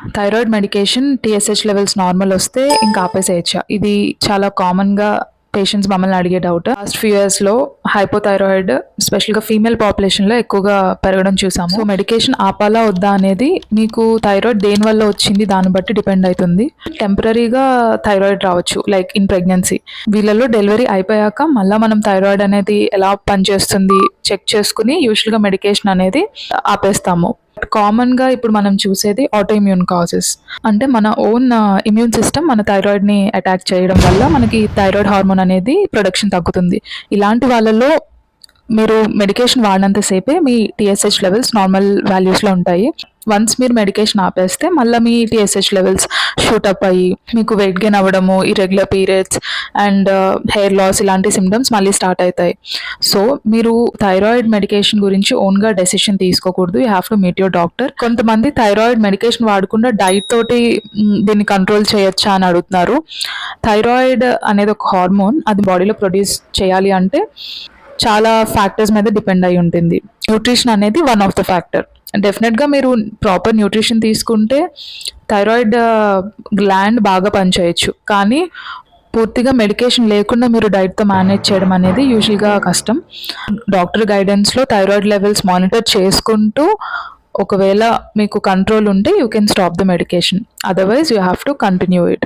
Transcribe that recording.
Thyroid medication TSH levels normal వస్తే ఇంకా ఆపేసేయచ్చా? ఇది చాలా కామన్‌గా పేషెంట్స్ మమ్మల్ని అడిగే డౌట్. లాస్ట్ ఫ్యూ ఇయర్స్‌లో హైపోథైరాయిడ్ స్పెషల్‌గా ఫీమేల్ పాపులేషన్‌లో ఎక్కువగా పెరగడం చూసాము. సో, మెడికేషన్ ఆపాలా వద్దా అనేది మీకు థైరాయిడ్ దేనివల్ల వచ్చింది దాన్ని బట్టి డిపెండ్ అయితుంది. టెంపరరీగా థైరాయిడ్ రావచ్చు లైక్ ఇన్ ప్రెగ్నెన్సీ. వీళ్ళలో డెలివరీ అయిపోయాక మళ్ళా మనం థైరాయిడ్ అనేది ఎలా పనిచేస్తుంది చెక్ చేసుకొని యూజువల్‌గా మెడికేషన్ అనేది ఆపేస్తాము. కామన్‌గా ఇప్పుడు మనం చూసేది ఆటో ఇమ్యూన్ కాజెస్. అంటే మన ఓన్ ఇమ్యూన్ సిస్టమ్ మన థైరాయిడ్‌ని అటాక్ చేయడం వల్ల మనకి థైరాయిడ్ హార్మోన్ అనేది ప్రొడక్షన్ తగ్గుతుంది. ఇలాంటి వాళ్ళలో మీరు మెడికేషన్ వాడినంత సేపే మీ టీఎస్హెచ్ లెవెల్స్ నార్మల్ వాల్యూస్‌లో ఉంటాయి. వన్స్ మీరు మెడికేషన్ ఆపేస్తే మళ్ళీ మీ టీఎస్హెచ్ లెవెల్స్ షూటప్ అయ్యి మీకు వెయిట్ గెయిన్ అవ్వడము, irregular periods and hair loss ఇలాంటి సిమ్టమ్స్ మళ్ళీ స్టార్ట్ అవుతాయి. సో, మీరు థైరాయిడ్ మెడికేషన్ గురించి ఓన్‌గా డెసిషన్ తీసుకోకూడదు. You have to meet your doctor. కొంతమంది థైరాయిడ్ మెడికేషన్ వాడకుండా డైట్ తోటి దీన్ని కంట్రోల్ చేయొచ్చా అని అడుగుతున్నారు. థైరాయిడ్ అనేది ఒక హార్మోన్. అది బాడీలో ప్రొడ్యూస్ చేయాలి అంటే చాలా ఫ్యాక్టర్స్ మీద డిపెండ్ అయి ఉంటుంది. న్యూట్రిషన్ అనేది వన్ ఆఫ్ ద ఫ్యాక్టర్. డెఫినెట్‌గా మీరు ప్రాపర్ న్యూట్రిషన్ తీసుకుంటే థైరాయిడ్ గ్లాండ్ బాగా పనిచేయొచ్చు. కానీ పూర్తిగా మెడికేషన్ లేకుండా మీరు డైట్‌తో మేనేజ్ చేయడం అనేది యూజువల్‌గా కష్టం. డాక్టర్ గైడెన్స్‌లో థైరాయిడ్ లెవెల్స్ మానిటర్ చేసుకుంటూ ఒకవేళ మీకు కంట్రోల్ ఉంటే you can stop the medication. Otherwise you have to continue it.